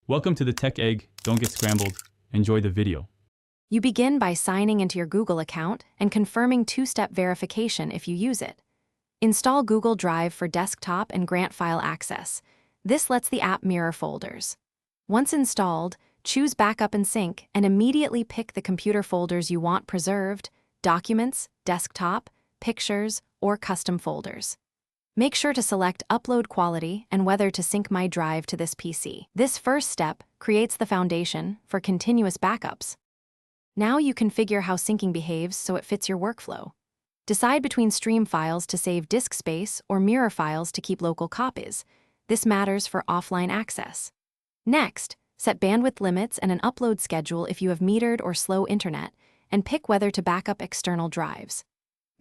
Welcome to the Tech Egg. Don't get scrambled. Enjoy the video. You begin by signing into your Google account and confirming two-step verification if you use it. Install Google Drive for desktop and grant file access. This lets the app mirror folders. Once installed, choose Backup and Sync and immediately pick the computer folders you want preserved: Documents, Desktop, Pictures, or Custom folders. Make sure to select Upload Quality and whether to sync my drive to this PC. This first step creates the foundation for continuous backups. Now you configure how syncing behaves so it fits your workflow. Decide between stream files to save disk space or mirror files to keep local copies. This matters for offline access. Next, set bandwidth limits and an upload schedule if you have metered or slow internet, and pick whether to back up external drives.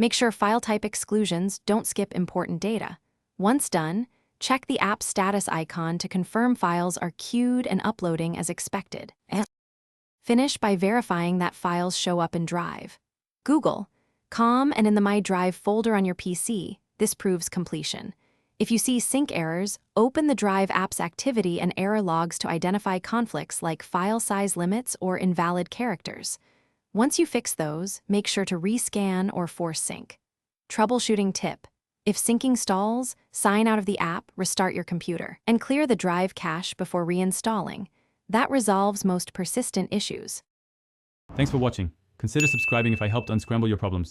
Make sure file type exclusions don't skip important data. Once done, check the app status icon to confirm files are queued and uploading as expected. Finish by verifying that files show up in Drive, Google.com, and in the My Drive folder on your PC. This proves completion. If you see sync errors, open the Drive app's activity and error logs to identify conflicts like file size limits or invalid characters. Once you fix those, make sure to rescan or force sync. Troubleshooting tip: if syncing stalls, sign out of the app, restart your computer, and clear the Drive cache before reinstalling. That resolves most persistent issues. Thanks for watching. Consider subscribing if I helped unscramble your problems.